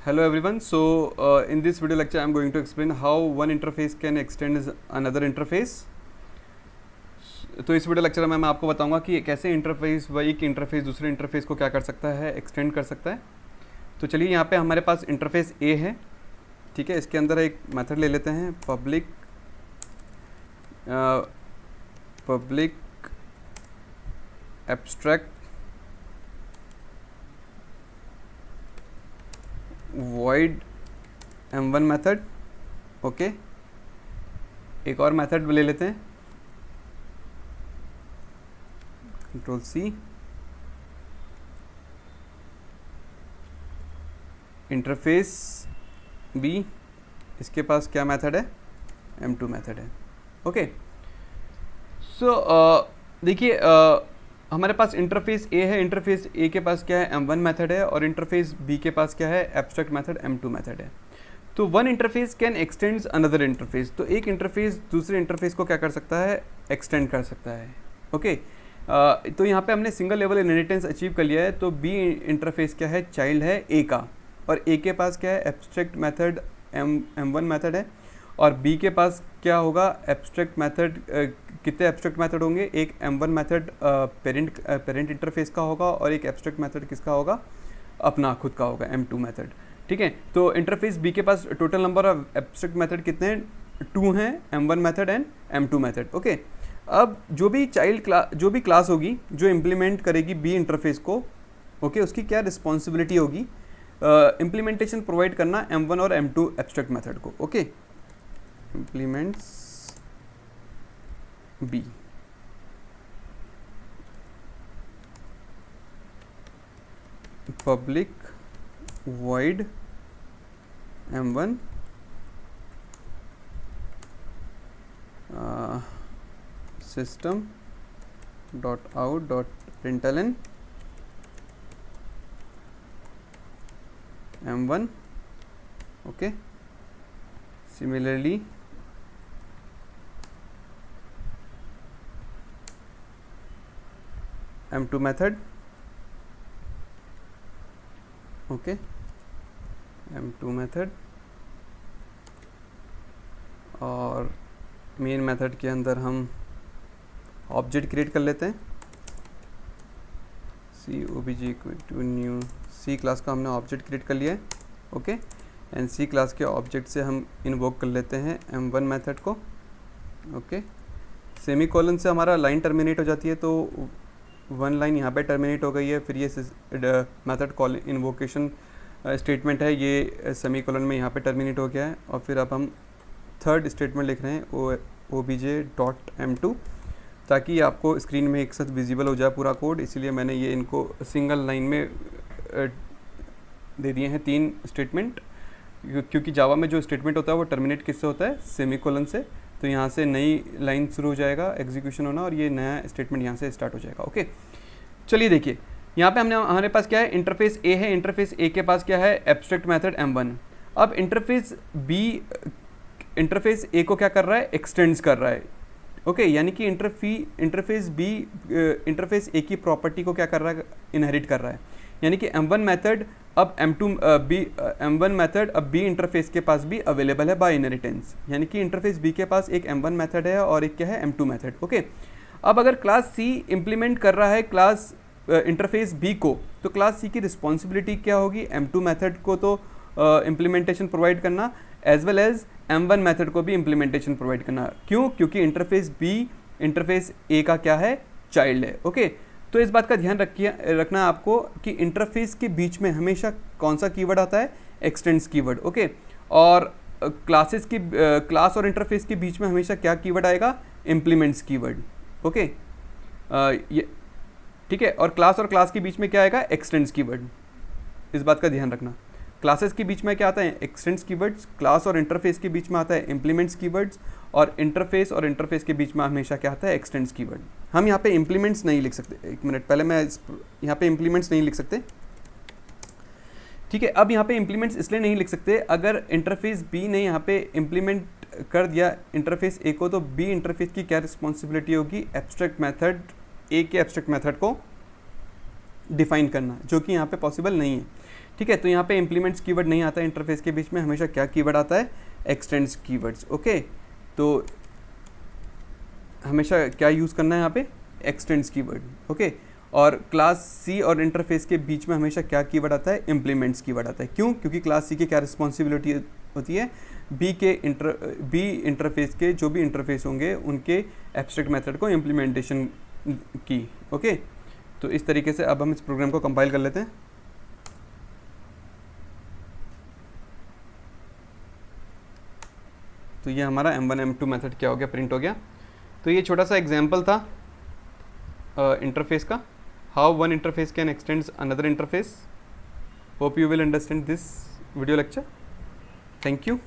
Hello everyone. So in this video lecture I am going to explain how one interface can extend another interface. तो इस video lecture में मैं आपको बताऊंगा कि कैसे इंटरफेस व एक इंटरफेस दूसरे इंटरफेस को क्या कर सकता है, एक्सटेंड कर सकता है। तो चलिए यहाँ पे हमारे पास इंटरफेस ए है, ठीक है। इसके अंदर एक मेथड ले लेते हैं, public abstract void m1 method. Okay, एक और मेथड ले लेते हैं, कंट्रोल सी, इंटरफेस बी। इसके पास क्या मेथड है, m2 मेथड है। ओके, सो देखिए हमारे पास इंटरफेस ए है, इंटरफेस ए के पास क्या है, m1 मेथड है, और इंटरफेस बी के पास क्या है, एब्स्ट्रैक्ट मेथड m2 मेथड है। तो one interface can x tends another interface, तो एक इंटरफेस दूसरे इंटरफेस को क्या कर सकता है, एक्सटेंड कर सकता है। ओके, तो यहाँ पे हमने सिंगल लेवल इनहेरिटेंस अचीव कर लिया है। तो बी इंटरफेस क्या है, चाइल्ड है ए का, और ए के पास क्या है, एब्स्ट्रैक्ट मेथड m1 मेथड है, और बी के पास क्या होगा, एब्स्ट्रैक्ट मेथड। कितने एब्स्ट्रैक्ट मेथड होंगे, एक m1 मेथड पेरेंट इंटरफेस का होगा, और एक एब्स्ट्रैक्ट मेथड किसका होगा, अपना खुद का होगा, m2 मेथड। ठीक है, तो इंटरफेस बी के पास total number of abstract method कितने हैं, 2 हैं, m1 method and m2 method. Okay, अब जो भी क्लास होगी जो इम्प्लीमेंट करेगी बी इंटरफेस को, ओके, उसकी क्या रिस्पॉन्सिबिलिटी होगी, इम्प्लीमेंटेशन प्रोवाइड करना m1 और m2 एब्स्ट्रैक्ट मेथड को। Okay, implements B, public void m1 system dot out dot println m1। okay, similarly m2 method. Okay, m2 method, और मेन मेथड के अंदर हम ऑब्जेक्ट क्रिएट कर लेते हैं, C obj equal to new, C class का हमने ऑब्जेक्ट क्रिएट कर लिया है। ओके, एंड सी क्लास के ऑब्जेक्ट से हम इन्वोक कर लेते हैं m1 मेथड को। ओके, सेमी कॉलन से हमारा लाइन टर्मिनेट हो जाती है, तो वन लाइन यहाँ पे टर्मिनेट हो गई है, फिर ये मेथड कॉल इन्वोकेशन स्टेटमेंट है, ये सेमी कॉलन में यहाँ पे टर्मिनेट हो गया है, और फिर अब हम थर्ड स्टेटमेंट लिख रहे हैं obj डॉट m2, ताकि आपको स्क्रीन में एक साथ विजिबल हो जाए पूरा कोड। इसीलिए मैंने ये इनको सिंगल लाइन में दे दिए हैं 3 स्टेटमेंट, क्योंकि जावा में जो स्टेटमेंट होता है वो टर्मिनेट किससे होता है, सेमी कॉलन से। तो यहाँ से नई लाइन शुरू हो जाएगा एग्जीक्यूशन होना, और ये नया स्टेटमेंट यहाँ से स्टार्ट हो जाएगा। ओके, चलिए देखिए यहाँ पे हमारे पास क्या है, इंटरफेस ए है, इंटरफेस ए के पास क्या है, एब्स्ट्रैक्ट मेथड m1। अब इंटरफेस ए को क्या कर रहा है, एक्सटेंड्स कर रहा है। ओके, यानी कि इंटरफेस बी इंटरफेस ए की प्रॉपर्टी को क्या कर रहा है, इनहेरिट कर रहा है। यानी कि m1 मेथड अब m1 मेथड अब बी इंटरफेस के पास भी अवेलेबल है बाय इनहेरिटेंस। यानी कि इंटरफेस बी के पास एक m1 मेथड है और एक क्या है, m2 मेथड। ओके, अब अगर क्लास सी इंप्लीमेंट कर रहा है क्लास इंटरफेस बी को, तो क्लास सी की रिस्पॉन्सिबिलिटी क्या होगी, m2 मेथड को तो इम्प्लीमेंटेशन प्रोवाइड करना, as well as m1 method को भी इम्प्लीमेंटेशन प्रोवाइड करना। क्यों, क्योंकि इंटरफेस बी इंटरफेस ए का क्या है, चाइल्ड है। ओके, तो इस बात का ध्यान रखना आपको कि इंटरफेस के बीच में हमेशा कौन सा कीवर्ड आता है, एक्सटेंड्स कीवर्ड। ओके, और क्लास और इंटरफेस के बीच में हमेशा क्या कीवर्ड आएगा, इम्प्लीमेंट्स कीवर्ड। ओके, ये ठीक है, और क्लास के बीच में क्या आएगा, एक्सटेंड्स कीवर्ड। इस बात का ध्यान रखना, क्लासेस के बीच में क्या आता है, एक्सटेंड्स कीवर्ड्स, क्लास और इंटरफेस के बीच में आता है इम्प्लीमेंट्स कीवर्ड्स, और इंटरफेस के बीच में हमेशा क्या आता है, एक्सटेंड्स कीवर्ड। हम यहाँ पे इम्प्लीमेंट्स नहीं लिख सकते, एक मिनट पहले मैं यहाँ पे इम्प्लीमेंट्स नहीं लिख सकते, ठीक है। अब यहाँ पे इम्प्लीमेंट्स इसलिए नहीं लिख सकते, अगर इंटरफेस बी ने यहाँ पे इम्प्लीमेंट कर दिया इंटरफेस ए को, तो बी इंटरफेस की क्या रिस्पॉन्सिबिलिटी होगी, एब्स्ट्रैक्ट मेथड ए के एब्स्ट्रैक्ट मेथड को डिफाइन करना, जो कि यहाँ पे पॉसिबल नहीं है। ठीक ठीक है। तो यहाँ पे इम्प्लीमेंट्स कीवर्ड नहीं आता है इंटरफेस के बीच में, हमेशा क्या कीवर्ड आता है, एक्सटेंड्स कीवर्ड्स। ओके, तो हमेशा क्या यूज़ करना है यहाँ पे, एक्सटेंड्स कीवर्ड। ओके, और क्लास सी और इंटरफेस के बीच में हमेशा क्या कीवर्ड आता है, इम्प्लीमेंट्स कीवर्ड आता है। क्यों? क्योंकि क्लास सी की क्या रिस्पॉन्सिबिलिटी होती है, बी इंटरफेस के जो भी इंटरफेस होंगे उनके एब्स्ट्रैक्ट मेथड को इम्प्लीमेंटेशन की। ओके, तो इस तरीके से अब हम इस प्रोग्राम को कंपाइल कर लेते हैं। तो ये हमारा M1 M2 मेथड क्या हो गया, प्रिंट हो गया। तो ये छोटा सा एग्जाम्पल था इंटरफेस का, how one interface can x tends another interface. Hope you will understand this video lecture. Thank you.